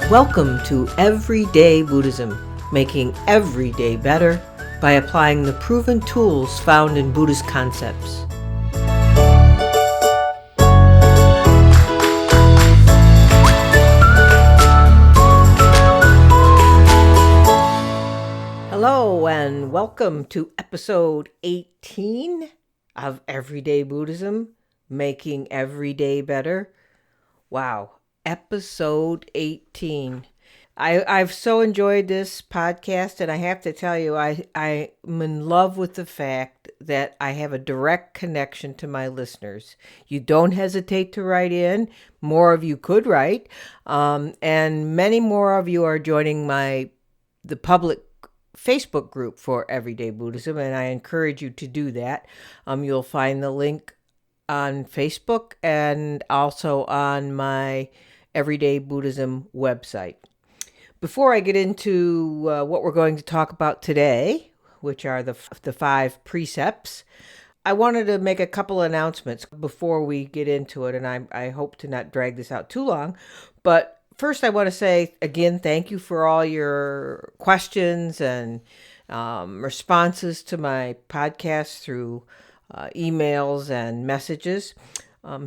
Welcome to Everyday Buddhism, making every day better by applying the proven tools found in Buddhist concepts. Hello and welcome to episode 18 of Everyday Buddhism, making every day better. Wow. Episode 18. I've so enjoyed this podcast, and I have to tell you, I'm in love with the fact that I have a direct connection to my listeners. You don't hesitate to write in. More of you could write, and many more of you are joining the public Facebook group for Everyday Buddhism, and I encourage you to do that. You'll find the link on Facebook and also on my Everyday Buddhism website. Before I get into what we're going to talk about today, which are the 5 precepts, I wanted to make a couple announcements before we get into it, and I hope to not drag this out too long. But first, I want to say, again, thank you for all your questions and responses to my podcast through emails and messages.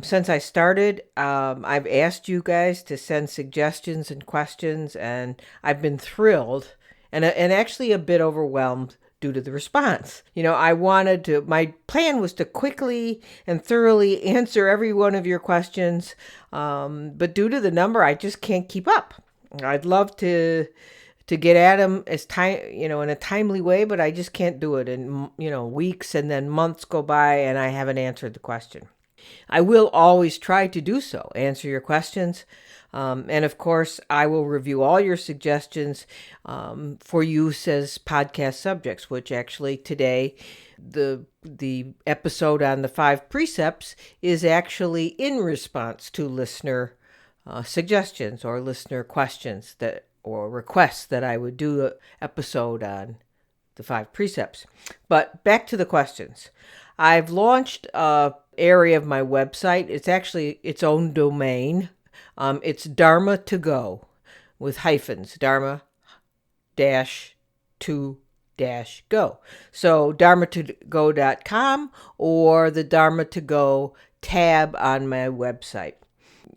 Since I started, I've asked you guys to send suggestions and questions, and I've been thrilled and actually a bit overwhelmed due to the response. My plan was to quickly and thoroughly answer every one of your questions, but due to the number, I just can't keep up. I'd love to get at them in a timely way, but I just can't do it. And weeks and then months go by, and I haven't answered the question. I will always try to do so, answer your questions. And of course, I will review all your suggestions for use as podcast subjects, which actually today, the episode on the 5 precepts is actually in response to listener suggestions or listener questions or requests that I would do an episode on the 5 precepts. But back to the questions. I've launched a area of my website. It's actually its own domain. It's Dharma to Go with hyphens, Dharma-to-go. So dharma2go.com or the Dharma to Go tab on my website.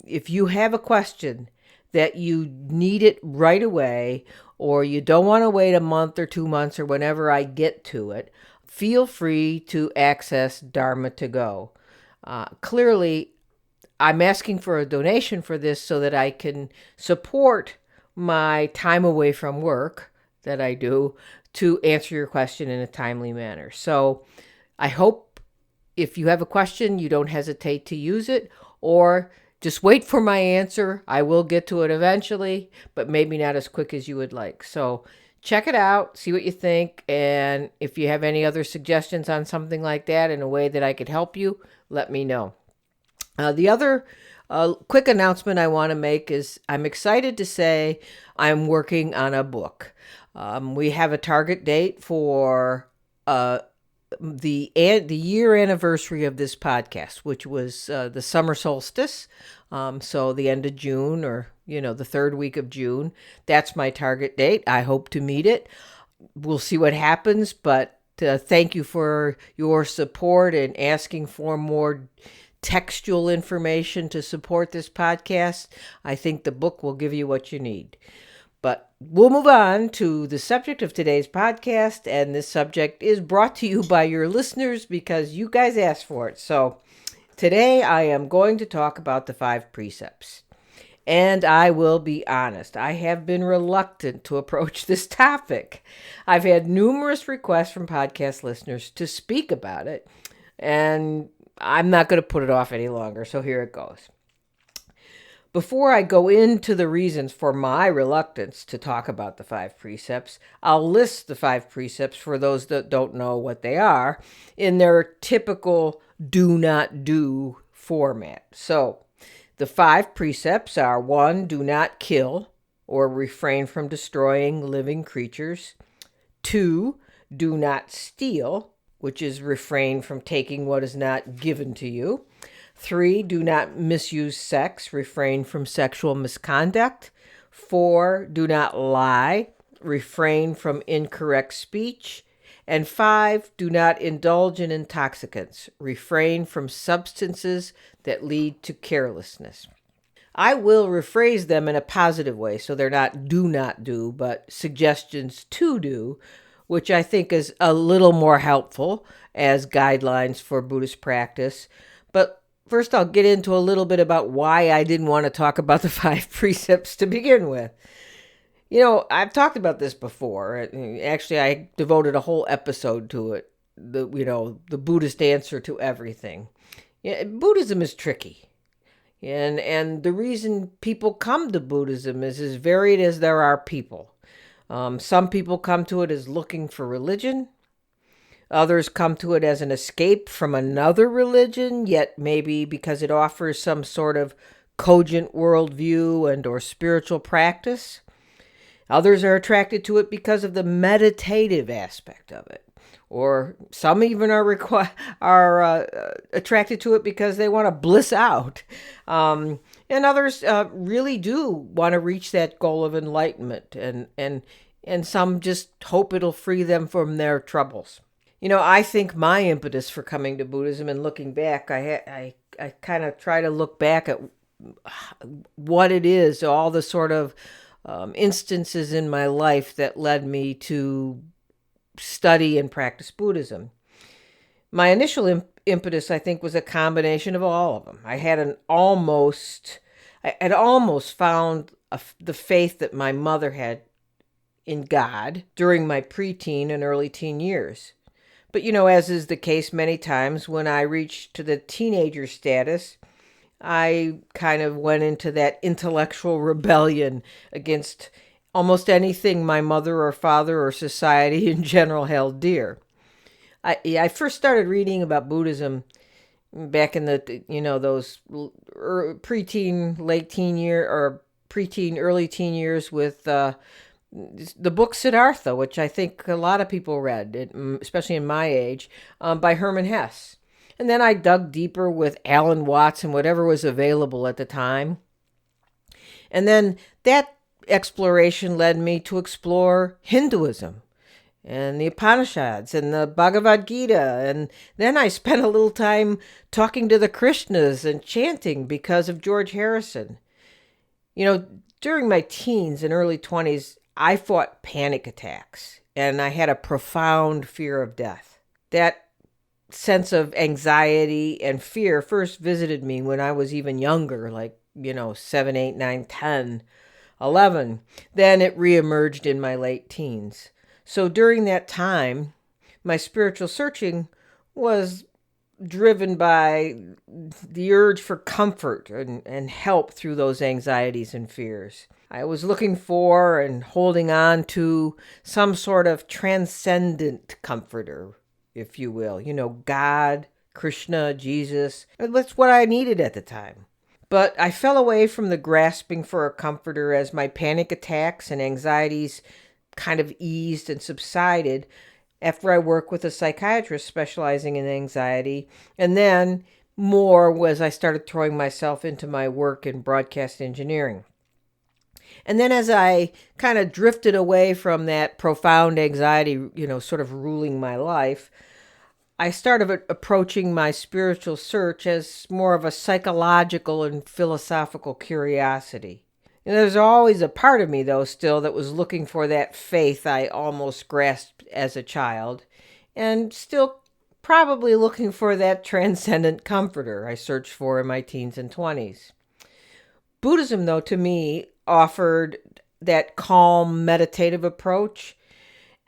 If you have a question that you need it right away, or you don't want to wait a month or 2 months or whenever I get to it, feel free to access Dharma to Go. Clearly, I'm asking for a donation for this so that I can support my time away from work that I do to answer your question in a timely manner. So I hope if you have a question, you don't hesitate to use it, or just wait for my answer. I will get to it eventually, but maybe not as quick as you would like. So check it out, see what you think, and if you have any other suggestions on something like that in a way that I could help you, let me know. The other quick announcement I want to make is I'm excited to say I'm working on a book. We have a target date for the year anniversary of this podcast, which was the summer solstice. So the end of June, or the 3rd week of June. That's my target date. I hope to meet it. We'll see what happens, but thank you for your support and asking for more textual information to support this podcast. I think the book will give you what you need. But we'll move on to the subject of today's podcast, and this subject is brought to you by your listeners because you guys asked for it. So today I am going to talk about the 5 precepts. And I will be honest, I have been reluctant to approach this topic. I've had numerous requests from podcast listeners to speak about it, and I'm not going to put it off any longer, so here it goes. Before I go into the reasons for my reluctance to talk about the 5 precepts, I'll list the 5 precepts for those that don't know what they are in their typical do not do format. So, the 5 precepts are: 1, do not kill or refrain from destroying living creatures. 2, do not steal, which is refrain from taking what is not given to you. 3, do not misuse sex, refrain from sexual misconduct. 4, do not lie, refrain from incorrect speech. And 5, do not indulge in intoxicants, refrain from substances that lead to carelessness. I will rephrase them in a positive way, so they're not do not do, but suggestions to do, which I think is a little more helpful as guidelines for Buddhist practice. But first, I'll get into a little bit about why I didn't want to talk about the 5 precepts to begin with. I've talked about this before. Actually, I devoted a whole episode to it. The Buddhist answer to everything. Buddhism is tricky. And the reason people come to Buddhism is as varied as there are people. Some people come to it as looking for religion. Others come to it as an escape from another religion, yet maybe because it offers some sort of cogent worldview and or spiritual practice. Others are attracted to it because of the meditative aspect of it. Or some even are attracted to it because they want to bliss out. And others really do want to reach that goal of enlightenment. And some just hope it'll free them from their troubles. I think my impetus for coming to Buddhism and looking back, I kind of try to look back at what it is, all the sort of instances in my life that led me to study and practice Buddhism. My initial impetus, I think, was a combination of all of them. I had almost found the faith that my mother had in God during my preteen and early teen years. But, as is the case many times, when I reached to the teenager status, I kind of went into that intellectual rebellion against almost anything my mother or father or society in general held dear. I first started reading about Buddhism back in the, those preteen, late teen year, or preteen, early teen years with the book Siddhartha, which I think a lot of people read, especially in my age, by Hermann Hesse. And then I dug deeper with Alan Watts and whatever was available at the time. And then that exploration led me to explore Hinduism and the Upanishads and the Bhagavad Gita. And then I spent a little time talking to the Krishnas and chanting because of George Harrison. During my teens and early 20s, I fought panic attacks and I had a profound fear of death. That sense of anxiety and fear first visited me when I was even younger, like, 7, 8, 9, 10. 11. Then it reemerged in my late teens. So during that time, my spiritual searching was driven by the urge for comfort and help through those anxieties and fears. I was looking for and holding on to some sort of transcendent comforter, if you will. God, Krishna, Jesus. That's what I needed at the time. But I fell away from the grasping for a comforter as my panic attacks and anxieties kind of eased and subsided after I worked with a psychiatrist specializing in anxiety. And then more as I started throwing myself into my work in broadcast engineering. And then as I kind of drifted away from that profound anxiety, sort of ruling my life, I started approaching my spiritual search as more of a psychological and philosophical curiosity. And there's always a part of me, though, still that was looking for that faith I almost grasped as a child, and still probably looking for that transcendent comforter I searched for in my teens and 20s. Buddhism, though, to me, offered that calm, meditative approach,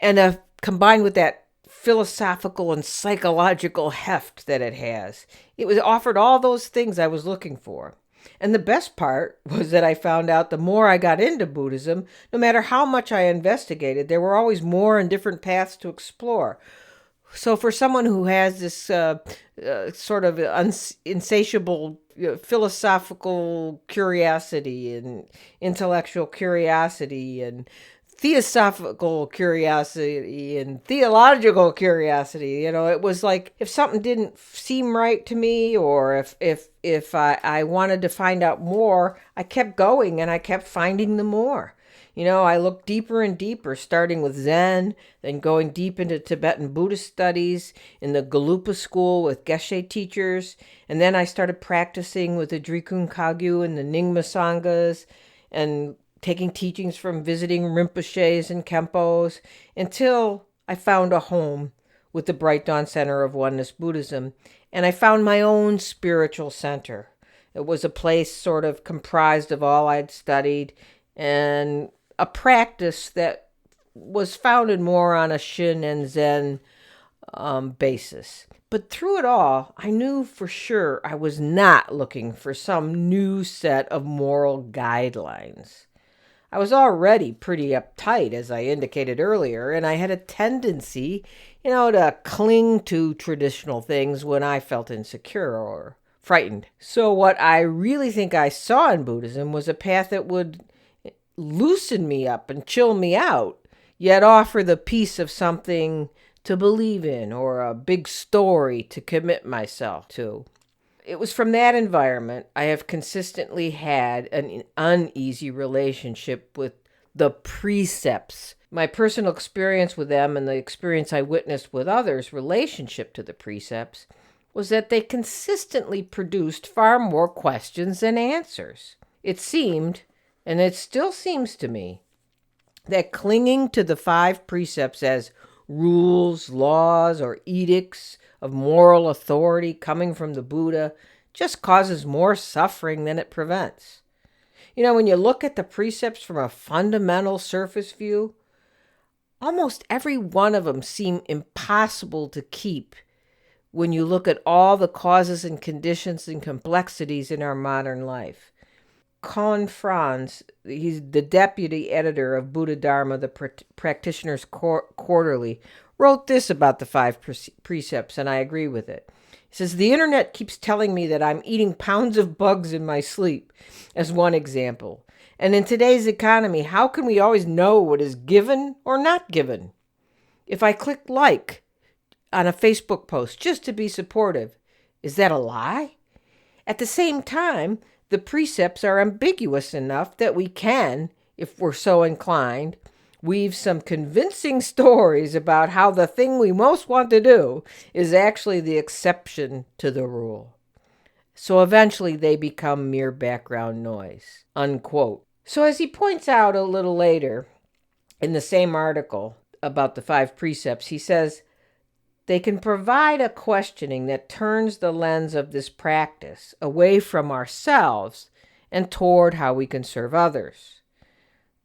and combined with that philosophical and psychological heft that it has. It was offered all those things I was looking for. And the best part was that I found out the more I got into Buddhism, no matter how much I investigated, there were always more and different paths to explore. So for someone who has this sort of insatiable philosophical curiosity and intellectual curiosity and theosophical curiosity and theological curiosity. It was like if something didn't seem right to me, or if I wanted to find out more, I kept going and I kept finding the more. I looked deeper and deeper, starting with Zen, then going deep into Tibetan Buddhist studies in the Gelugpa school with Geshe teachers, and then I started practicing with the Drikung Kagyu and the Nyingma Sanghas, and taking teachings from visiting Rinpoches and Kempos, until I found a home with the Bright Dawn Center of Oneness Buddhism, and I found my own spiritual center. It was a place sort of comprised of all I'd studied, and a practice that was founded more on a Shin and Zen basis. But through it all, I knew for sure I was not looking for some new set of moral guidelines. I was already pretty uptight, as I indicated earlier, and I had a tendency, to cling to traditional things when I felt insecure or frightened. So what I really think I saw in Buddhism was a path that would loosen me up and chill me out, yet offer the peace of something to believe in or a big story to commit myself to. It was from that environment I have consistently had an uneasy relationship with the precepts. My personal experience with them and the experience I witnessed with others' relationship to the precepts was that they consistently produced far more questions than answers. It seemed, and it still seems to me, that clinging to the 5 precepts as rules, laws, or edicts of moral authority coming from the Buddha just causes more suffering than it prevents. When you look at the precepts from a fundamental surface view, almost every one of them seem impossible to keep when you look at all the causes and conditions and complexities in our modern life. Con Franz, he's the deputy editor of Buddha Dharma, the Practitioner's Quarterly, wrote this about the 5 precepts, and I agree with it. He says, the internet keeps telling me that I'm eating pounds of bugs in my sleep, as one example. And in today's economy, how can we always know what is given or not given? If I click like on a Facebook post just to be supportive, is that a lie? At the same time, the precepts are ambiguous enough that we can, if we're so inclined, weave some convincing stories about how the thing we most want to do is actually the exception to the rule. So eventually they become mere background noise, unquote. So as he points out a little later in the same article about the 5 precepts, he says, they can provide a questioning that turns the lens of this practice away from ourselves and toward how we can serve others.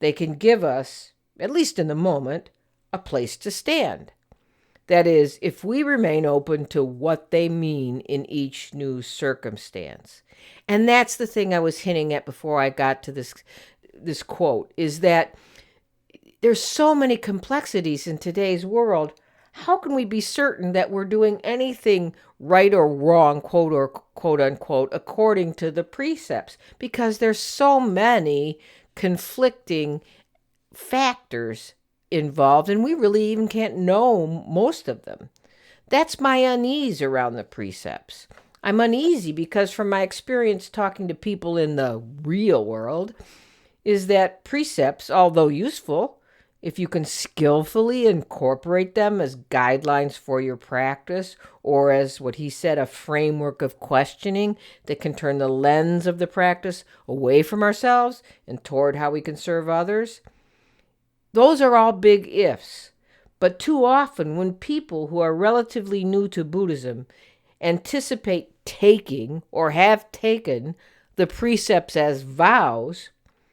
They can give us, at least in the moment, a place to stand. That is, if we remain open to what they mean in each new circumstance. And that's the thing I was hinting at before I got to this quote, is that there's so many complexities in today's world. How can we be certain that we're doing anything right or wrong, quote or quote unquote, according to the precepts? Because there's so many conflicting factors involved, and we really even can't know most of them. That's my unease around the precepts. I'm uneasy because from my experience talking to people in the real world, is that precepts, although useful, if you can skillfully incorporate them as guidelines for your practice, or as what he said, a framework of questioning that can turn the lens of the practice away from ourselves and toward how we can serve others, those are all big ifs. But too often when people who are relatively new to Buddhism anticipate taking or have taken the precepts as vows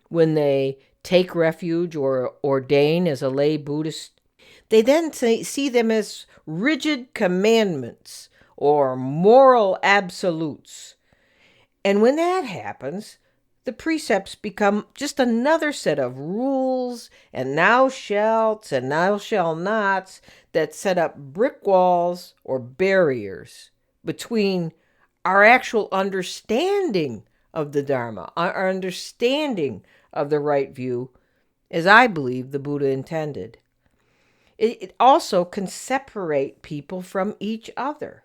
when they take refuge or ordain as a lay Buddhist, they then see them as rigid commandments or moral absolutes. And when that happens, the precepts become just another set of rules and thou shalt and thou shalt nots that set up brick walls or barriers between our actual understanding of the Dharma, our understanding of the right view, as I believe the Buddha intended. It also can separate people from each other,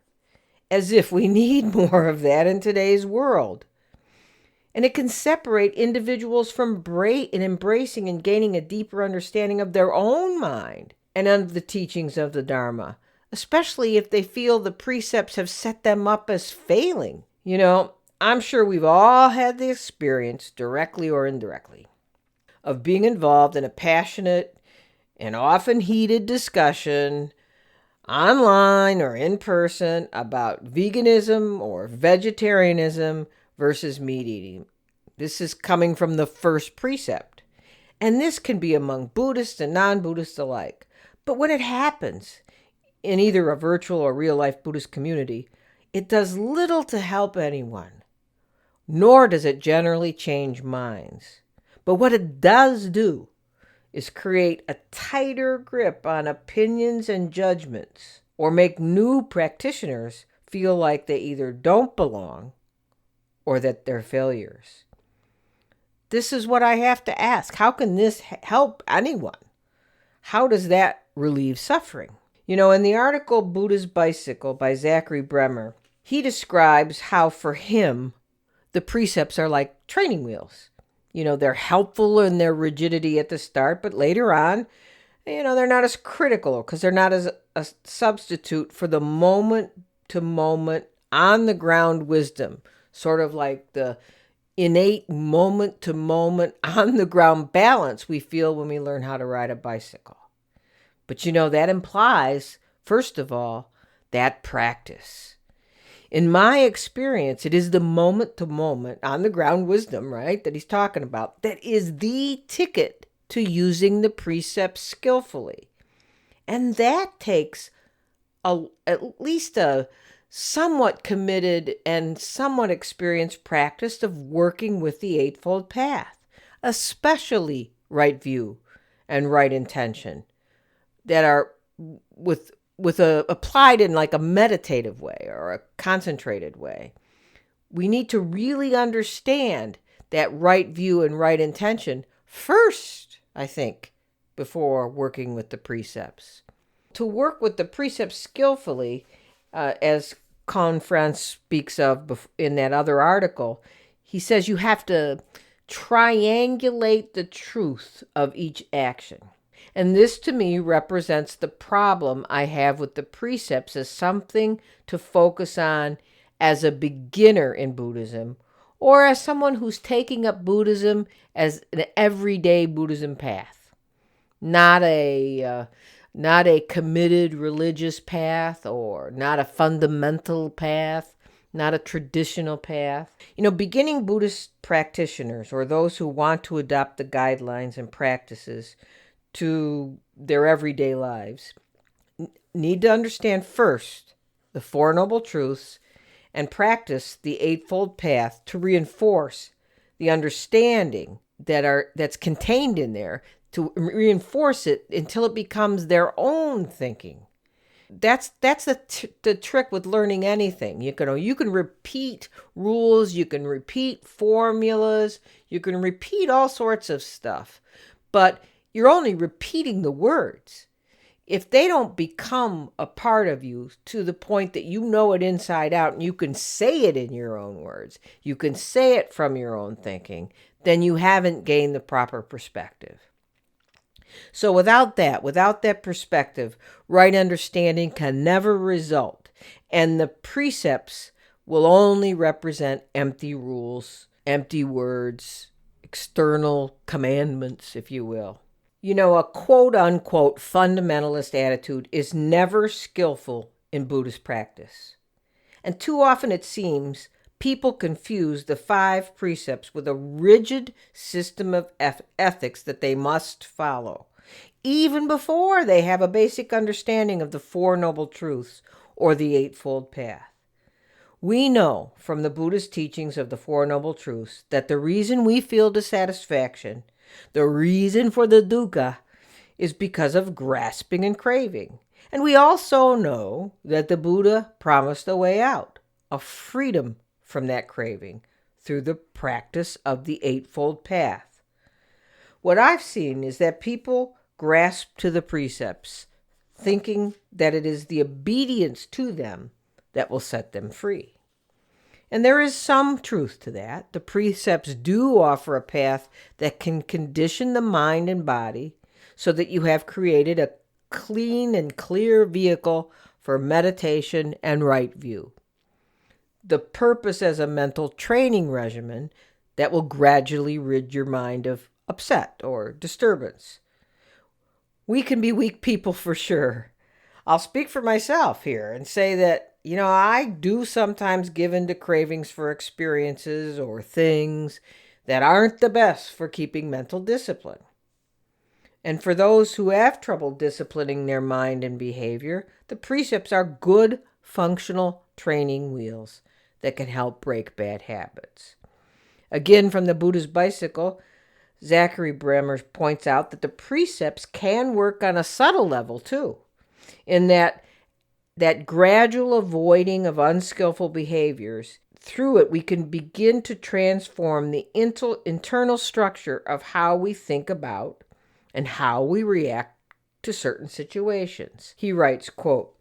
as if we need more of that in today's world. And it can separate individuals from embracing and gaining a deeper understanding of their own mind and of the teachings of the Dharma, especially if they feel the precepts have set them up as failing. I'm sure we've all had the experience, directly or indirectly, of being involved in a passionate and often heated discussion online or in person about veganism or vegetarianism versus meat eating. This is coming from the first precept. And this can be among Buddhists and non-Buddhists alike. But when it happens in either a virtual or real-life Buddhist community, it does little to help anyone, nor does it generally change minds. But what it does do is create a tighter grip on opinions and judgments, or make new practitioners feel like they either don't belong or that they're failures. This is what I have to ask. How can this help anyone? How does that relieve suffering? In the article Buddha's Bicycle by Zachary Bremer, he describes how for him the precepts are like training wheels. They're helpful in their rigidity at the start, but later on, they're not as critical because they're not as a substitute for the moment-to-moment, on-the-ground wisdom, sort of like the innate moment-to-moment, on-the-ground balance we feel when we learn how to ride a bicycle. But that implies, first of all, that practice. In my experience, it is the moment-to-moment, on-the-ground wisdom, right, that he's talking about, that is the ticket to using the precepts skillfully. And that takes at least a somewhat committed and somewhat experienced practice of working with the Eightfold Path, especially right view and right intention, that are applied in like a meditative way or a concentrated way. We need to really understand that right view and right intention first, I think, before working with the precepts. To work with the precepts skillfully, as Confrance speaks of in that other article, he says you have to triangulate the truth of each action. And this to me represents the problem I have with the precepts as something to focus on as a beginner in Buddhism, or as someone who's taking up Buddhism as an everyday Buddhism path, not a committed religious path, or not a fundamental path, not a traditional path. Beginning Buddhist practitioners, or those who want to adopt the guidelines and practices to their everyday lives, need to understand first the Four Noble Truths and practice the Eightfold Path to reinforce the understanding that's contained in there, to reinforce it until it becomes their own thinking. That's the trick with learning anything. You can repeat rules, you can repeat formulas, you can repeat all sorts of stuff, but you're only repeating the words. If they don't become a part of you to the point that you know it inside out and you can say it in your own words, you can say it from your own thinking, then you haven't gained the proper perspective. So without that perspective, right understanding can never result, and the precepts will only represent empty rules, empty words, external commandments, if you will. A quote-unquote fundamentalist attitude is never skillful in Buddhist practice. And too often it seems people confuse the 5 precepts with a rigid system of ethics that they must follow, even before they have a basic understanding of the Four Noble Truths or the Eightfold Path. We know from the Buddhist teachings of the Four Noble Truths that the reason we feel dissatisfaction, the reason for the dukkha, is because of grasping and craving. And we also know that the Buddha promised a way out, a freedom from that craving, through the practice of the Eightfold Path. What I've seen is that people grasp to the precepts, thinking that it is the obedience to them that will set them free. And there is some truth to that. The precepts do offer a path that can condition the mind and body so that you have created a clean and clear vehicle for meditation and right view. The purpose as a mental training regimen that will gradually rid your mind of upset or disturbance. We can be weak people for sure. I'll speak for myself here and say that, I do sometimes give in to cravings for experiences or things that aren't the best for keeping mental discipline. And for those who have trouble disciplining their mind and behavior, the precepts are good, functional training wheels that can help break bad habits. Again, from the Buddha's Bicycle, Zachary Bremer points out that the precepts can work on a subtle level too, in that gradual avoiding of unskillful behaviors. Through it, we can begin to transform the internal structure of how we think about and how we react to certain situations. He writes, quote,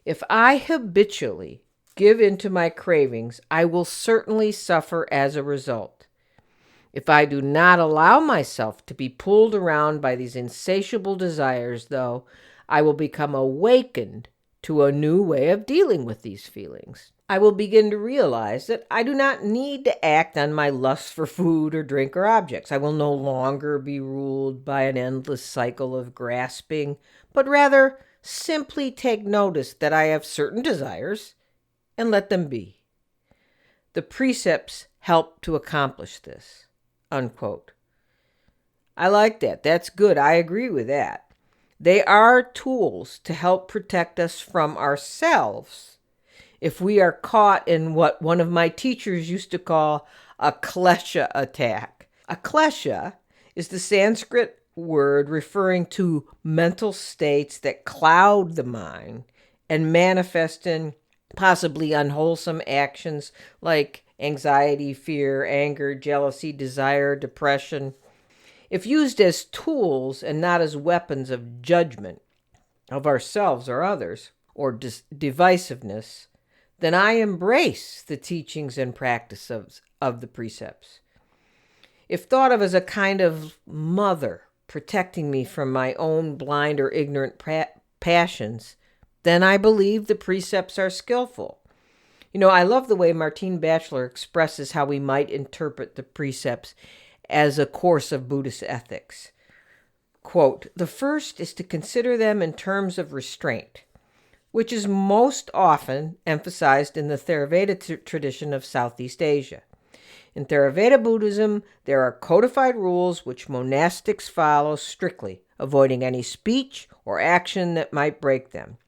"If I habitually give in to my cravings, I will certainly suffer as a result. If I do not allow myself to be pulled around by these insatiable desires, though, I will become awakened to a new way of dealing with these feelings. I will begin to realize that I do not need to act on my lust for food or drink or objects. I will no longer be ruled by an endless cycle of grasping, but rather simply take notice that I have certain desires and let them be. The precepts help to accomplish this." Unquote. I like that. That's good. I agree with that. They are tools to help protect us from ourselves if we are caught in what one of my teachers used to call a klesha attack. A klesha is the Sanskrit word referring to mental states that cloud the mind and manifest in possibly unwholesome actions like anxiety, fear, anger, jealousy, desire, depression. If used as tools and not as weapons of judgment of ourselves or others, or divisiveness, then I embrace the teachings and practices of the precepts. If thought of as a kind of mother protecting me from my own blind or ignorant passions, then I believe the precepts are skillful. I love the way Martine Batchelor expresses how we might interpret the precepts as a course of Buddhist ethics. Quote, "The first is to consider them in terms of restraint, which is most often emphasized in the Theravada tradition of Southeast Asia. In Theravada Buddhism, there are codified rules which monastics follow strictly, avoiding any speech or action that might break them.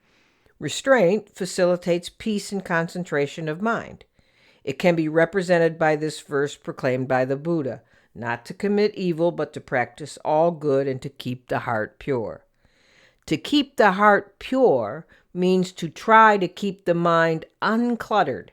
Restraint facilitates peace and concentration of mind. It can be represented by this verse proclaimed by the Buddha, not to commit evil, but to practice all good and to keep the heart pure. To keep the heart pure means to try to keep the mind uncluttered.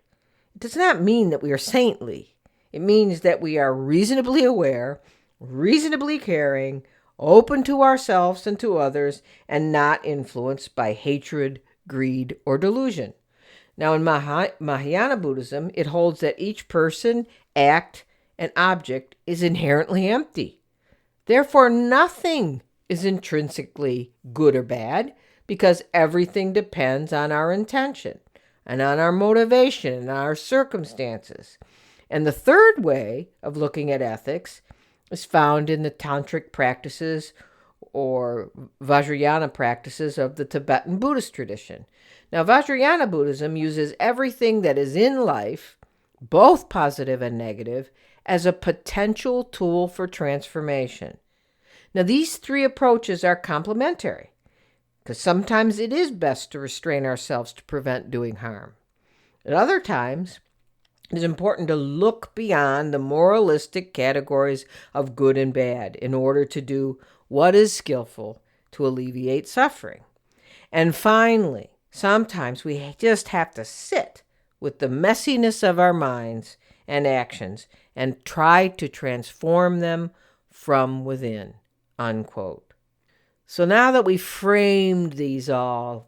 It does not mean that we are saintly. It means that we are reasonably aware, reasonably caring, open to ourselves and to others, and not influenced by hatred, greed, or delusion. Now, in Mahayana Buddhism, it holds that each person, act, and object is inherently empty. Therefore, nothing is intrinsically good or bad, because everything depends on our intention and on our motivation and our circumstances. And the third way of looking at ethics is found in the tantric practices or Vajrayana practices of the Tibetan Buddhist tradition. Now, Vajrayana Buddhism uses everything that is in life, both positive and negative, as a potential tool for transformation. Now, these three approaches are complementary, because sometimes it is best to restrain ourselves to prevent doing harm. At other times, it is important to look beyond the moralistic categories of good and bad in order to do what is skillful to alleviate suffering. And finally, sometimes we just have to sit with the messiness of our minds and actions and try to transform them from within, unquote. So now that we've framed these all,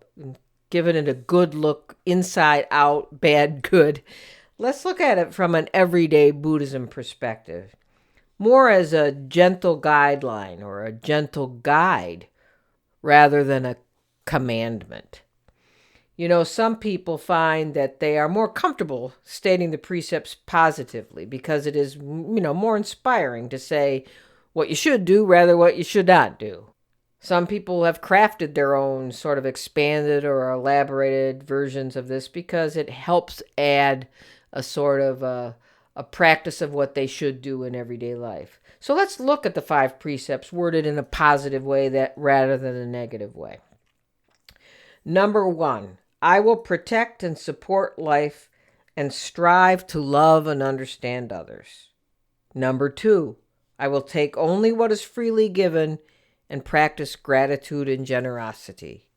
given it a good look, inside out, bad, good, let's look at it from an everyday Buddhism perspective, more as a gentle guideline or a gentle guide rather than a commandment. You know, some people find that they are more comfortable stating the precepts positively because it is, more inspiring to say what you should do rather what you should not do. Some people have crafted their own sort of expanded or elaborated versions of this because it helps add a sort of a practice of what they should do in everyday life. So let's look at the 5 precepts worded in a positive way that rather than a negative way. Number 1, I will protect and support life and strive to love and understand others. Number 2, I will take only what is freely given and practice gratitude and generosity.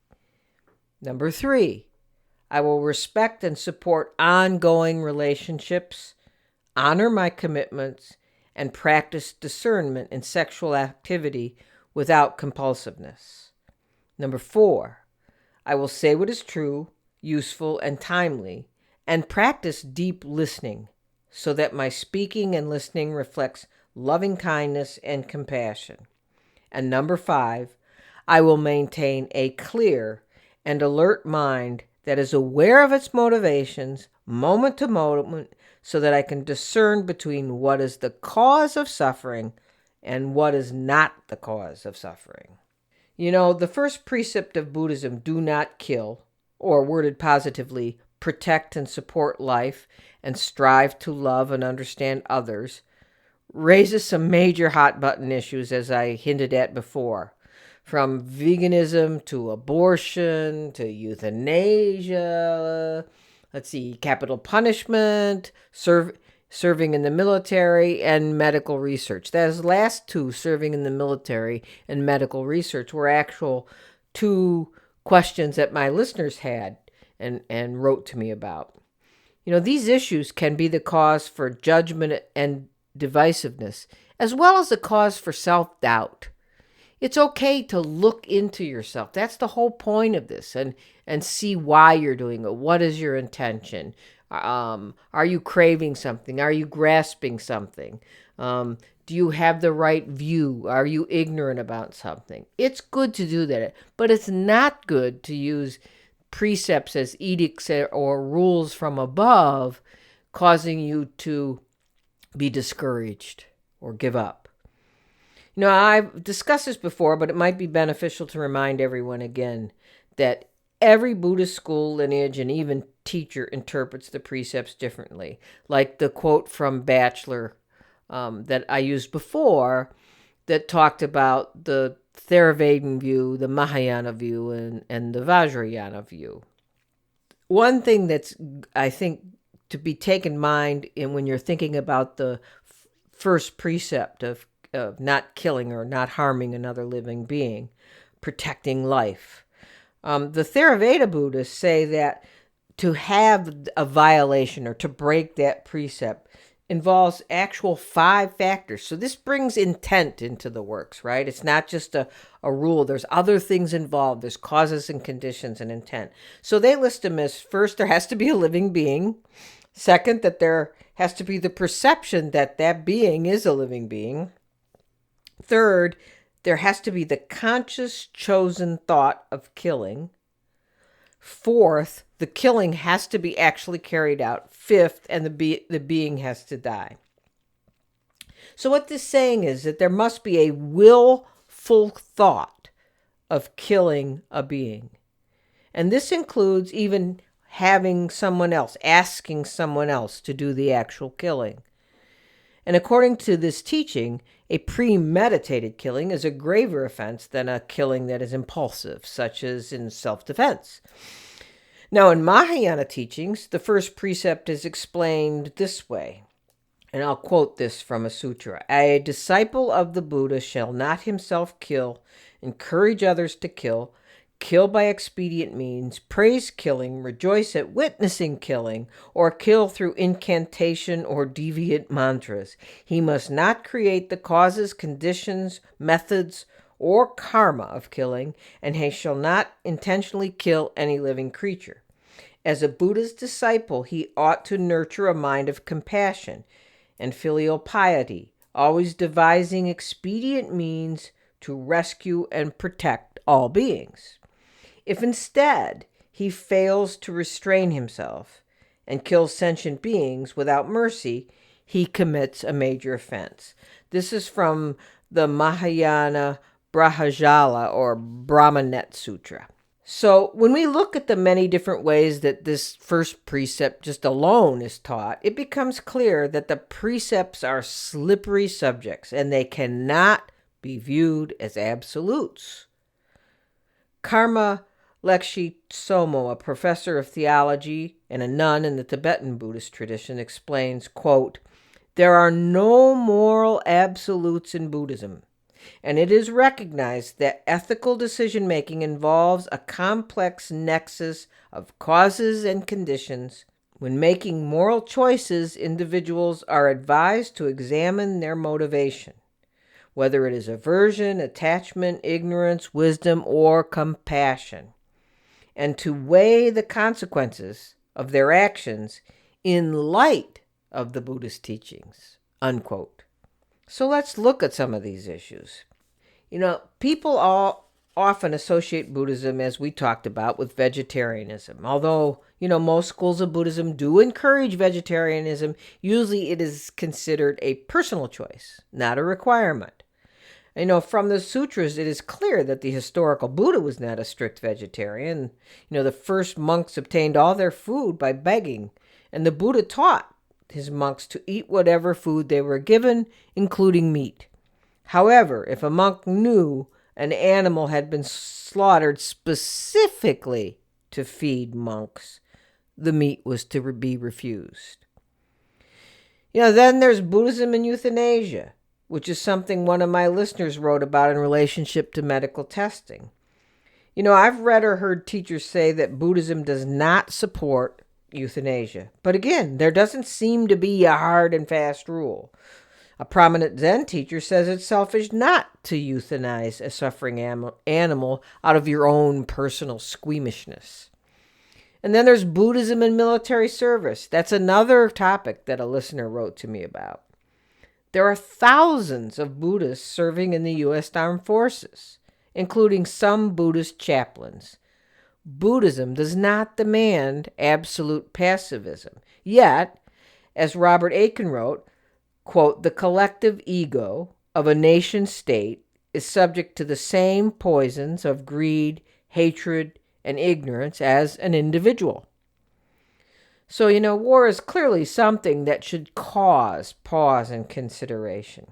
Number 3, I will respect and support ongoing relationships, honor my commitments, and practice discernment in sexual activity without compulsiveness. Number 4, I will say what is true, useful, and timely, and practice deep listening so that my speaking and listening reflects loving kindness and compassion. And number 5, I will maintain a clear and alert mind that is aware of its motivations moment to moment so that I can discern between what is the cause of suffering and what is not the cause of suffering. You know, the first precept of Buddhism, do not kill, or worded positively, protect and support life and strive to love and understand others, raises some major hot button issues, as I hinted at before. From veganism to abortion to euthanasia, capital punishment, serving in the military, and medical research. Those last 2, serving in the military and medical research, were actual 2 questions that my listeners had and wrote to me about. You know, these issues can be the cause for judgment and divisiveness, as well as a cause for self-doubt. It's okay to look into yourself. That's the whole point of this, and see why you're doing it. What is your intention? Are you craving something? Are you grasping something? Do you have the right view? Are you ignorant about something? It's good to do that, but it's not good to use precepts as edicts or rules from above, causing you to be discouraged or give up. You know, I've discussed this before, but it might be beneficial to remind everyone again that every Buddhist school, lineage, and even teacher interprets the precepts differently. Like the quote from Batchelor that I used before that talked about the Theravada view, the Mahayana view, and the Vajrayana view. One thing that's, I think, to be taken in mind when you're thinking about the first precept of not killing or not harming another living being, protecting life. The Theravada Buddhists say that to have a violation or to break that precept involves actual 5 factors. So this brings intent into the works, right? It's not just a rule. There's other things involved. There's causes and conditions and intent. So they list them as, first, there has to be a living being. Second, that there has to be the perception that that being is a living being. Third, there has to be the conscious chosen thought of killing. Fourth, the killing has to be actually carried out. Fifth, and the being has to die. So what this is saying is that there must be a willful thought of killing a being. And this includes even having someone else, asking someone else to do the actual killing. And according to this teaching, a premeditated killing is a graver offense than a killing that is impulsive, such as in self-defense. Now, in Mahayana teachings, the first precept is explained this way, and I'll quote this from a sutra. A disciple of the Buddha shall not himself kill, encourage others to kill, kill by expedient means, praise killing, rejoice at witnessing killing, or kill through incantation or deviant mantras. He must not create the causes, conditions, methods, or karma of killing, and he shall not intentionally kill any living creature. As a Buddha's disciple, he ought to nurture a mind of compassion and filial piety, always devising expedient means to rescue and protect all beings. If instead he fails to restrain himself and kills sentient beings without mercy, he commits a major offense. This is from the Mahayana Brahajala or Brahmanet Sutra. So when we look at the many different ways that this first precept just alone is taught, it becomes clear that the precepts are slippery subjects and they cannot be viewed as absolutes. Karma Lekshi Somo, a professor of theology and a nun in the Tibetan Buddhist tradition, explains, quote, "There are no moral absolutes in Buddhism, and it is recognized that ethical decision-making involves a complex nexus of causes and conditions. When making moral choices, individuals are advised to examine their motivation, whether it is aversion, attachment, ignorance, wisdom, or compassion, and to weigh the consequences of their actions in light of the Buddhist teachings," unquote. So let's look at some of these issues. People often associate Buddhism, as we talked about, with vegetarianism. Although, most schools of Buddhism do encourage vegetarianism, usually it is considered a personal choice, not a requirement. From the sutras, it is clear that the historical Buddha was not a strict vegetarian. The first monks obtained all their food by begging, and the Buddha taught his monks to eat whatever food they were given, including meat. However, if a monk knew an animal had been slaughtered specifically to feed monks, the meat was to be refused. Then there's Buddhism and euthanasia, which is something one of my listeners wrote about in relationship to medical testing. I've read or heard teachers say that Buddhism does not support euthanasia. But again, there doesn't seem to be a hard and fast rule. A prominent Zen teacher says it's selfish not to euthanize a suffering animal out of your own personal squeamishness. And then there's Buddhism and military service. That's another topic that a listener wrote to me about. There are thousands of Buddhists serving in the U.S. Armed Forces, including some Buddhist chaplains. Buddhism does not demand absolute pacifism. Yet, as Robert Aiken wrote, quote, "The collective ego of a nation-state is subject to the same poisons of greed, hatred, and ignorance as an individual." So, war is clearly something that should cause pause and consideration.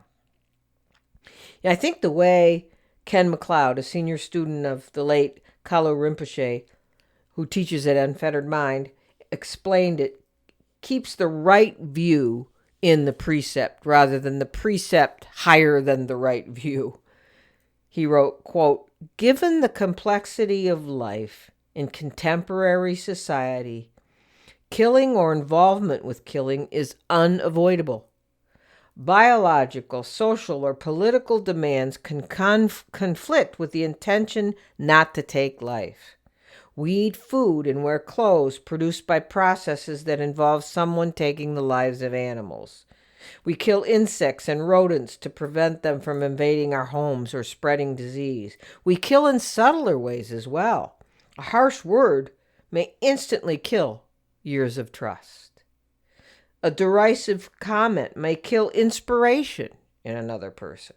I think the way Ken MacLeod, a senior student of the late Kalu Rinpoche, who teaches at Unfettered Mind, explained it, keeps the right view in the precept rather than the precept higher than the right view. He wrote, quote, "Given the complexity of life in contemporary society, killing or involvement with killing is unavoidable. Biological, social, or political demands can conflict with the intention not to take life. We eat food and wear clothes produced by processes that involve someone taking the lives of animals. We kill insects and rodents to prevent them from invading our homes or spreading disease. We kill in subtler ways as well. A harsh word may instantly kill years of trust. A derisive comment may kill inspiration in another person.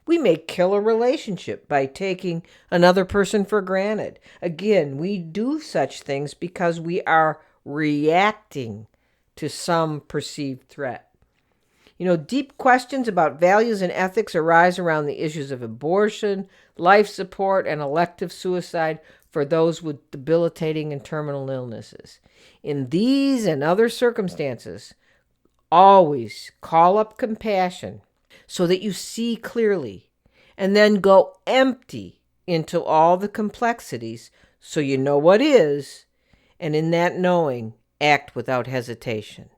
We may kill a relationship by taking another person for granted. Again, we do such things because we are reacting to some perceived threat. Deep questions about values and ethics arise around the issues of abortion, life support, and elective suicide for those with debilitating and terminal illnesses. In these and other circumstances, always call up compassion so that you see clearly, and then go empty into all the complexities so you know what is, and in that knowing, act without hesitation.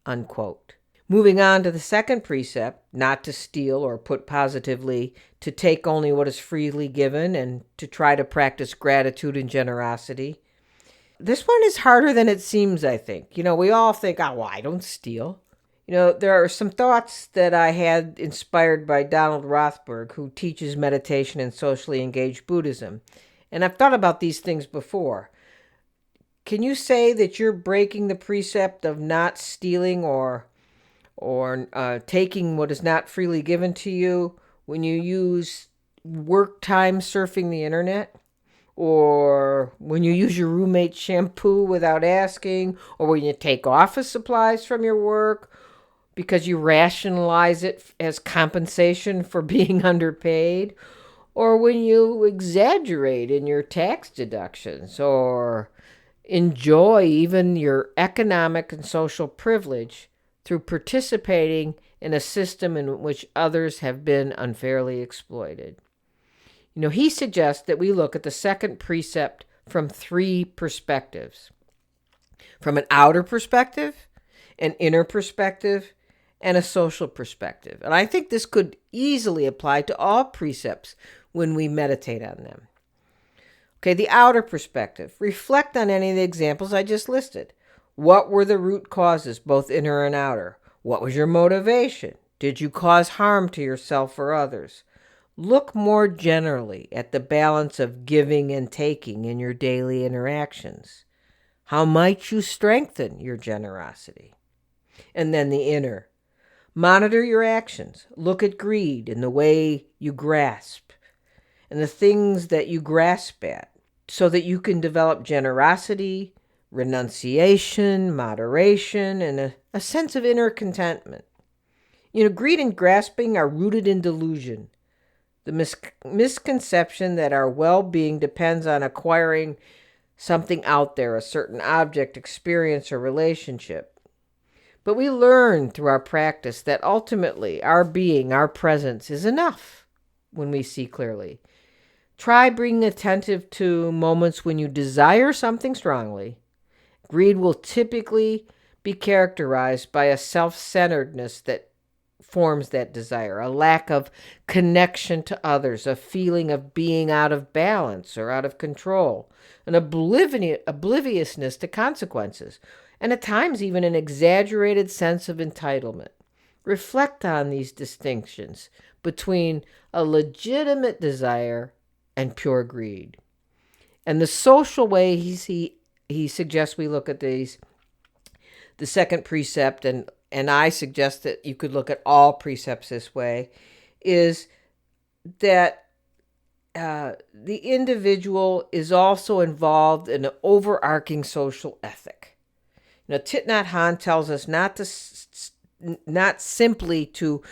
Unquote. Moving on to the second precept, not to steal, or put positively, to take only what is freely given and to try to practice gratitude and generosity. This one is harder than it seems, I think. We all think, oh, well, I don't steal. There are some thoughts that I had inspired by Donald Rothberg, who teaches meditation and socially engaged Buddhism. And I've thought about these things before. Can you say that you're breaking the precept of not stealing or taking what is not freely given to you when you use work time surfing the internet? Or when you use your roommate's shampoo without asking? Or when you take office supplies from your work because you rationalize it as compensation for being underpaid? Or when you exaggerate in your tax deductions, or enjoy even your economic and social privilege through participating in a system in which others have been unfairly exploited. He suggests that we look at the second precept from three perspectives: from an outer perspective, an inner perspective, and a social perspective. And I think this could easily apply to all precepts when we meditate on them. Okay, the outer perspective. Reflect on any of the examples I just listed. What were the root causes, both inner and outer? What was your motivation? Did you cause harm to yourself or others? Look more generally at the balance of giving and taking in your daily interactions. How might you strengthen your generosity? And then the inner. Monitor your actions. Look at greed and the way you grasp and the things that you grasp at, so that you can develop generosity, renunciation, moderation, and a sense of inner contentment. Greed and grasping are rooted in delusion, the misconception that our well-being depends on acquiring something out there, a certain object, experience, or relationship. But we learn through our practice that ultimately our being, our presence, is enough when we see clearly. Try being attentive to moments when you desire something strongly. Greed will typically be characterized by a self-centeredness that forms that desire, a lack of connection to others, a feeling of being out of balance or out of control, an obliviousness to consequences, and at times even an exaggerated sense of entitlement. Reflect on these distinctions between a legitimate desire and pure greed. And the social way he suggests we look at these, the second precept, and I suggest that you could look at all precepts this way, is that the individual is also involved in an overarching social ethic. Thich Nhat Hanh tells us not simply to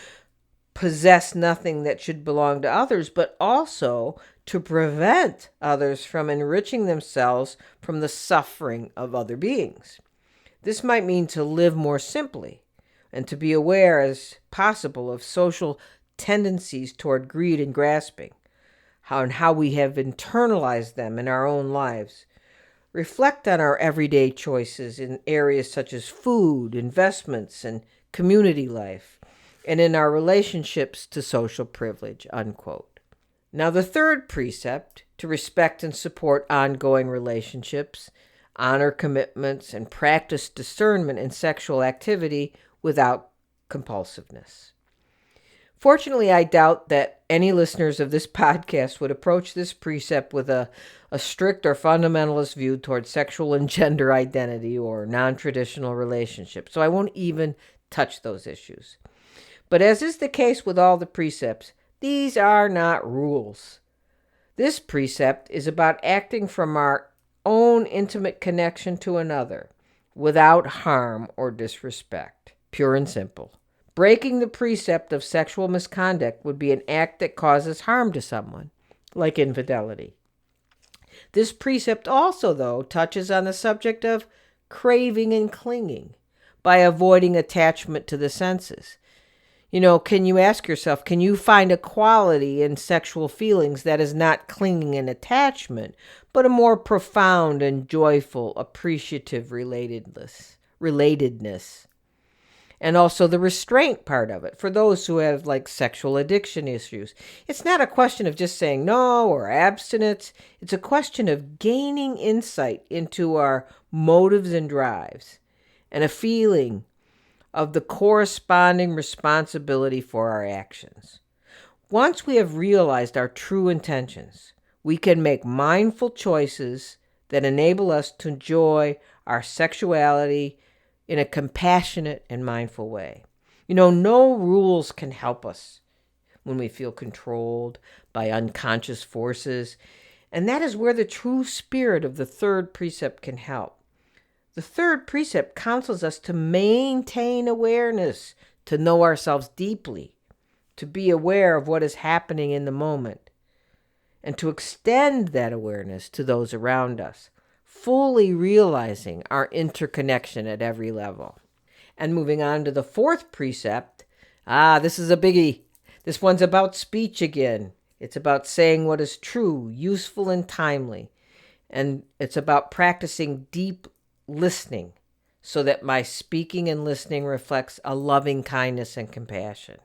possess nothing that should belong to others, but also to prevent others from enriching themselves from the suffering of other beings. This might mean to live more simply and to be aware as possible of social tendencies toward greed and grasping, how we have internalized them in our own lives. Reflect on our everyday choices in areas such as food, investments, and community life, and in our relationships to social privilege, unquote. Now, the third precept, to respect and support ongoing relationships, honor commitments, and practice discernment in sexual activity without compulsiveness. Fortunately, I doubt that any listeners of this podcast would approach this precept with a strict or fundamentalist view towards sexual and gender identity or non-traditional relationships, so I won't even touch those issues. But as is the case with all the precepts, these are not rules. This precept is about acting from our own intimate connection to another without harm or disrespect. Pure and simple. Breaking the precept of sexual misconduct would be an act that causes harm to someone, like infidelity. This precept also, though, touches on the subject of craving and clinging by avoiding attachment to the senses. Can you ask yourself, can you find a quality in sexual feelings that is not clinging and attachment, but a more profound and joyful, appreciative relatedness? And also the restraint part of it for those who have like sexual addiction issues. It's not a question of just saying no or abstinence. It's a question of gaining insight into our motives and drives and a feeling of the corresponding responsibility for our actions. Once we have realized our true intentions, we can make mindful choices that enable us to enjoy our sexuality in a compassionate and mindful way. No rules can help us when we feel controlled by unconscious forces, and that is where the true spirit of the third precept can help. The third precept counsels us to maintain awareness, to know ourselves deeply, to be aware of what is happening in the moment, and to extend that awareness to those around us, fully realizing our interconnection at every level. And moving on to the fourth precept, this is a biggie. This one's about speech again. It's about saying what is true, useful, and timely. And it's about practicing deep listening so that my speaking and listening reflects a loving kindness and compassion.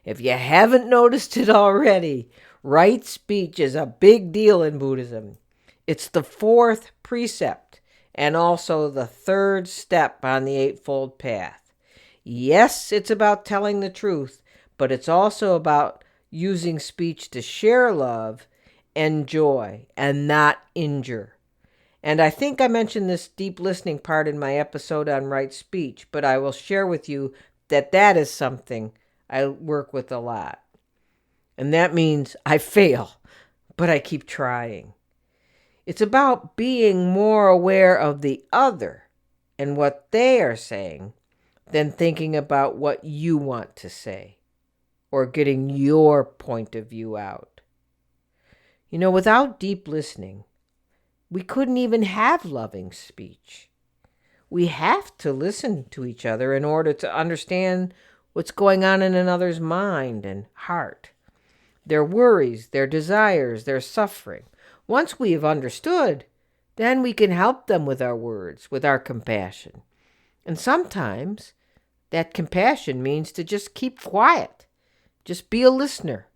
If you haven't noticed it already, right speech is a big deal in Buddhism. It's the fourth precept and also the third step on the Eightfold Path. Yes, it's about telling the truth, but it's also about using speech to share love and joy and not injure. And I think I mentioned this deep listening part in my episode on right speech, but I will share with you that is something I work with a lot. And that means I fail, but I keep trying. It's about being more aware of the other and what they are saying than thinking about what you want to say or getting your point of view out. Without deep listening, we couldn't even have loving speech. We have to listen to each other in order to understand what's going on in another's mind and heart, their worries, their desires, their suffering. Once we have understood, then we can help them with our words, with our compassion. And sometimes that compassion means to just keep quiet. Just be a listener.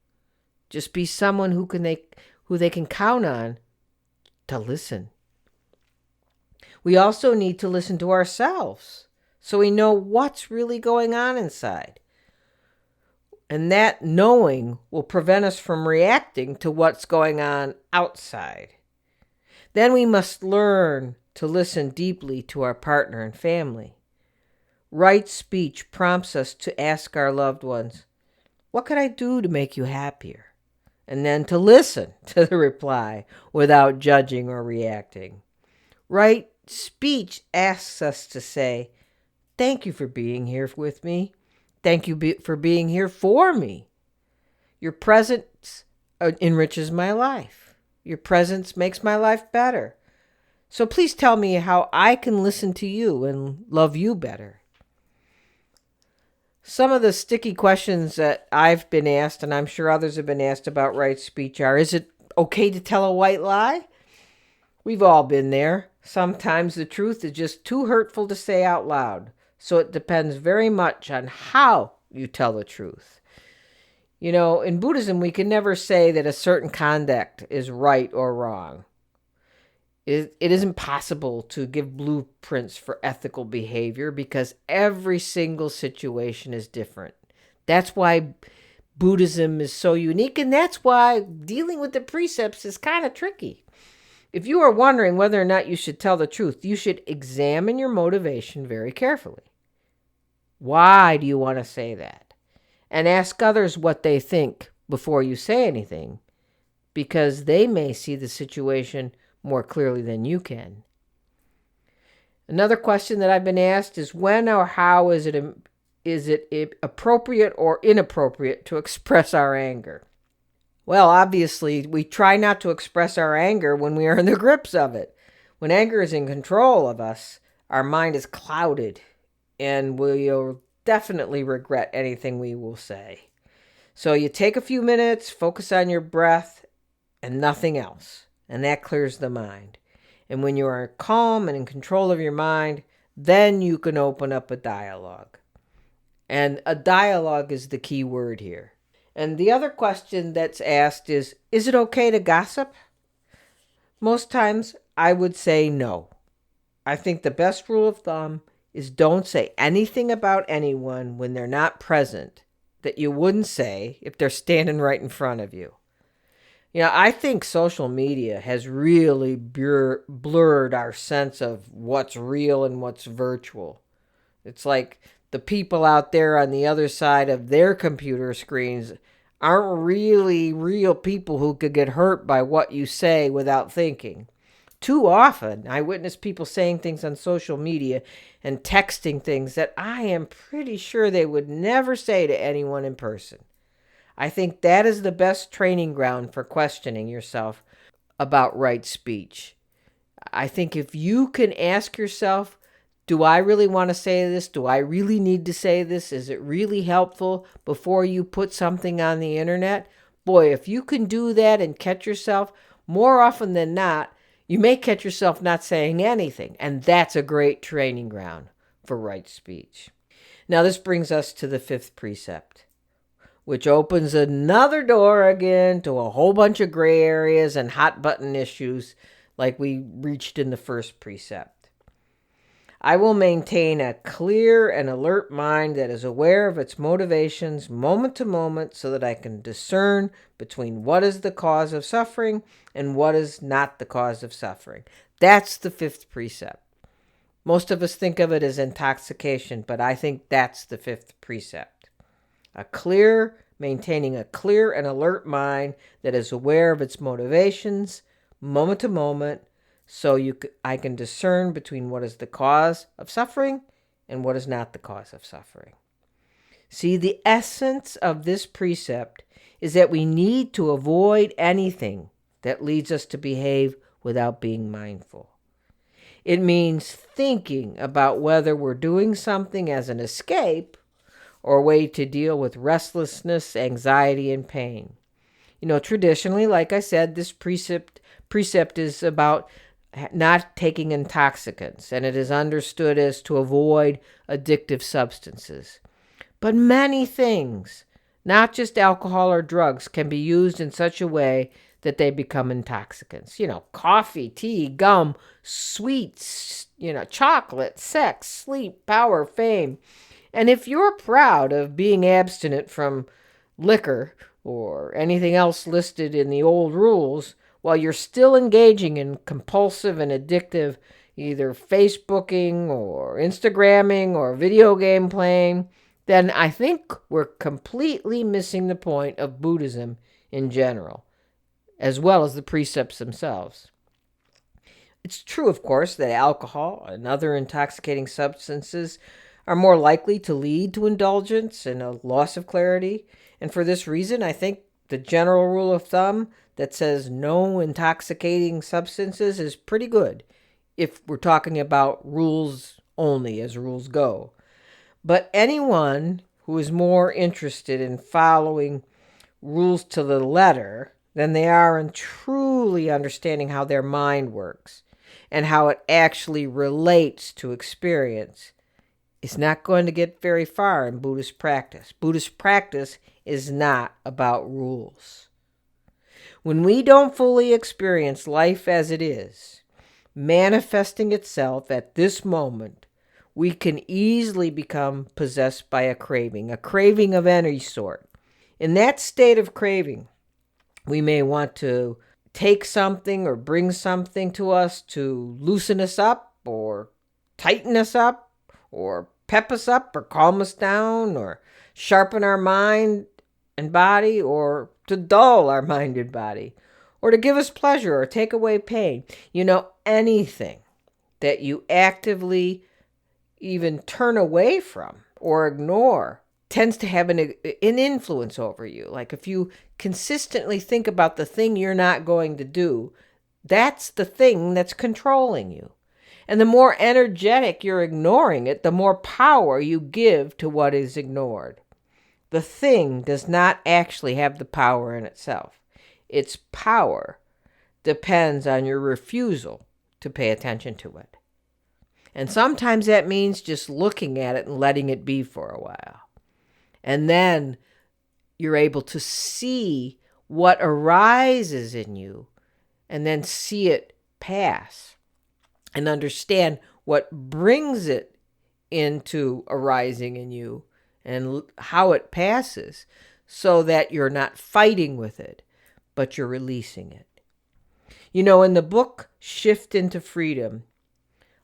Just be someone who they can count on to listen. We also need to listen to ourselves so we know what's really going on inside. And that knowing will prevent us from reacting to what's going on outside. Then we must learn to listen deeply to our partner and family. Right speech prompts us to ask our loved ones, "What could I do to make you happier?" And then to listen to the reply without judging or reacting. Right speech asks us to say, "Thank you for being here with me. Thank you for being here for me. Your presence enriches my life. Your presence makes my life better. So please tell me how I can listen to you and love you better." Some of the sticky questions that I've been asked, and I'm sure others have been asked about right speech are, is it okay to tell a white lie? We've all been there. Sometimes the truth is just too hurtful to say out loud. So it depends very much on how you tell the truth. In Buddhism, we can never say that a certain conduct is right or wrong. It isn't possible to give blueprints for ethical behavior because every single situation is different. That's why Buddhism is so unique, and that's why dealing with the precepts is kind of tricky. If you are wondering whether or not you should tell the truth, you should examine your motivation very carefully. Why do you want to say that? And ask others what they think before you say anything, because they may see the situation more clearly than you can. Another question that I've been asked is when or how is it appropriate or inappropriate to express our anger? Well, obviously, we try not to express our anger when we are in the grips of it. When anger is in control of us, our mind is clouded, and we'll definitely regret anything we will say. So you take a few minutes, focus on your breath and nothing else, and that clears the mind. And when you are calm and in control of your mind, then you can open up a dialogue. And a dialogue is the key word here. And the other question that's asked is it okay to gossip? Most times I would say no. I think the best rule of thumb is don't say anything about anyone when they're not present that you wouldn't say if they're standing right in front of you. I think social media has really blurred our sense of what's real and what's virtual. It's like the people out there on the other side of their computer screens aren't really real people who could get hurt by what you say without thinking. Too often, I witness people saying things on social media and texting things that I am pretty sure they would never say to anyone in person. I think that is the best training ground for questioning yourself about right speech. I think if you can ask yourself, do I really want to say this? Do I really need to say this? Is it really helpful before you put something on the internet? Boy, if you can do that and catch yourself, more often than not, you may catch yourself not saying anything. And that's a great training ground for right speech. Now, this brings us to the fifth precept, which opens another door again to a whole bunch of gray areas and hot button issues like we reached in the first precept. I will maintain a clear and alert mind that is aware of its motivations moment to moment so that I can discern between what is the cause of suffering and what is not the cause of suffering. That's the fifth precept. Most of us think of it as intoxication, but I think that's the fifth precept. Maintaining a clear and alert mind that is aware of its motivations moment to moment so I can discern between what is the cause of suffering and what is not the cause of suffering. See, the essence of this precept is that we need to avoid anything that leads us to behave without being mindful. It means thinking about whether we're doing something as an escape or a way to deal with restlessness, anxiety, and pain. Traditionally, like I said, this precept is about not taking intoxicants, and it is understood as to avoid addictive substances. But many things, not just alcohol or drugs, can be used in such a way that they become intoxicants. Coffee, tea, gum, sweets, chocolate, sex, sleep, power, fame. And if you're proud of being abstinent from liquor or anything else listed in the old rules, while you're still engaging in compulsive and addictive either Facebooking or Instagramming or video game playing, then I think we're completely missing the point of Buddhism in general, as well as the precepts themselves. It's true, of course, that alcohol and other intoxicating substances are more likely to lead to indulgence and a loss of clarity. And for this reason, I think the general rule of thumb that says no intoxicating substances is pretty good if we're talking about rules only as rules go. But anyone who is more interested in following rules to the letter than they are in truly understanding how their mind works and how it actually relates to experience is not going to get very far in Buddhist practice. Buddhist practice is not about rules. When we don't fully experience life as it is, manifesting itself at this moment, we can easily become possessed by a craving of any sort. In that state of craving, we may want to take something or bring something to us to loosen us up or tighten us up or pep us up or calm us down or sharpen our mind and body or to dull our mind and body or to give us pleasure or take away pain. Anything that you actively even turn away from or ignore tends to have an influence over you. Like if you consistently think about the thing you're not going to do, that's the thing that's controlling you. And the more energetic you're ignoring it, the more power you give to what is ignored. The thing does not actually have the power in itself. Its power depends on your refusal to pay attention to it. And sometimes that means just looking at it and letting it be for a while. And then you're able to see what arises in you and then see it pass and understand what brings it into arising in you and how it passes, so that you're not fighting with it, but you're releasing it. In the book Shift into Freedom,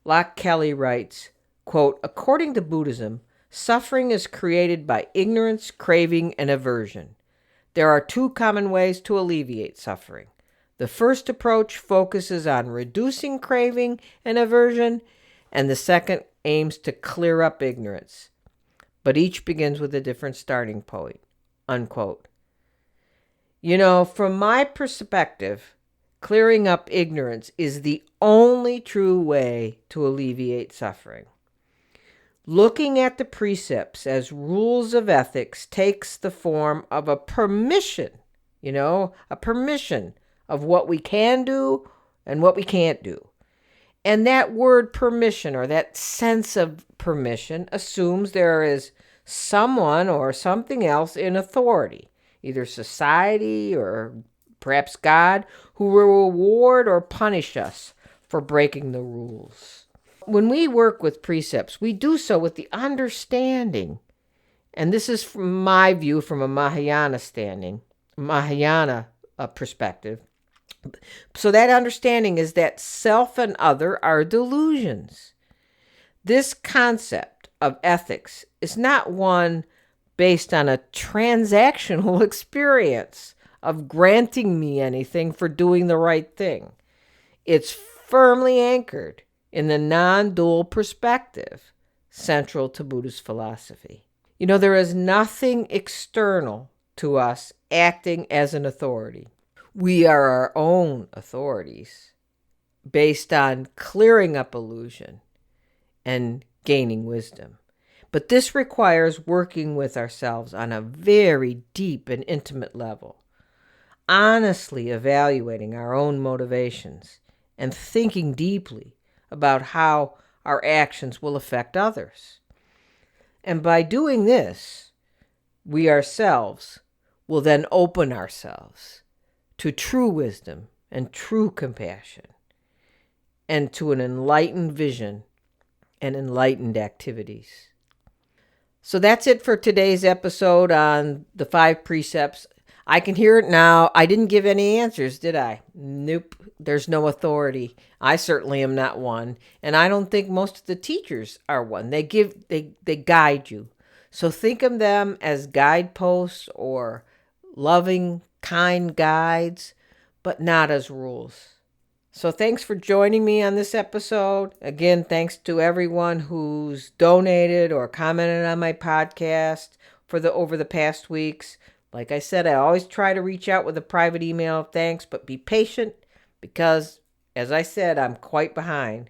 Locke Kelly writes, quote, "According to Buddhism, suffering is created by ignorance, craving, and aversion. There are two common ways to alleviate suffering. The first approach focuses on reducing craving and aversion, and the second aims to clear up ignorance. But each begins with a different starting point," unquote. From my perspective, clearing up ignorance is the only true way to alleviate suffering. Looking at the precepts as rules of ethics takes the form of a permission, a permission of what we can do and what we can't do. And that word permission, or that sense of permission, assumes there is someone or something else in authority, either society or perhaps God, who will reward or punish us for breaking the rules. When we work with precepts, we do so with the understanding, and this is from my view from a Mahayana perspective. So that understanding is that self and other are delusions. This concept of ethics is not one based on a transactional experience of granting me anything for doing the right thing. It's firmly anchored in the non-dual perspective central to Buddhist philosophy. There is nothing external to us acting as an authority. We are our own authorities based on clearing up illusion and gaining wisdom. But this requires working with ourselves on a very deep and intimate level, honestly evaluating our own motivations and thinking deeply about how our actions will affect others. And by doing this, we ourselves will then open ourselves to true wisdom and true compassion, and to an enlightened vision and enlightened activities. So that's it for today's episode on the 5 precepts. I can hear it now. I didn't give any answers, did I? Nope. There's no authority. I certainly am not one. And I don't think most of the teachers are one. They guide you. So think of them as guideposts or loving, kind guides, but not as rules. So thanks for joining me on this episode. Again, thanks to everyone who's donated or commented on my podcast over the past weeks. Like I said, I always try to reach out with a private email of thanks, but be patient because, as I said, I'm quite behind.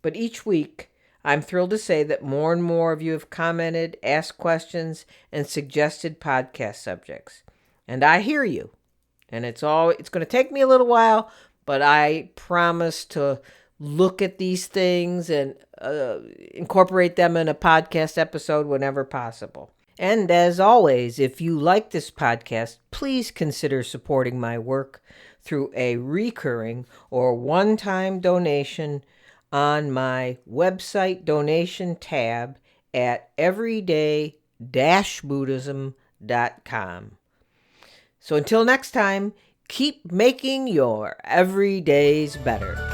But each week, I'm thrilled to say that more and more of you have commented, asked questions, and suggested podcast subjects. And I hear you. And it's going to take me a little while, but I promise to look at these things and incorporate them in a podcast episode whenever possible. And as always, if you like this podcast, please consider supporting my work through a recurring or one-time donation on my website donation tab at everyday-buddhism.com. So until next time, keep making your everydays better.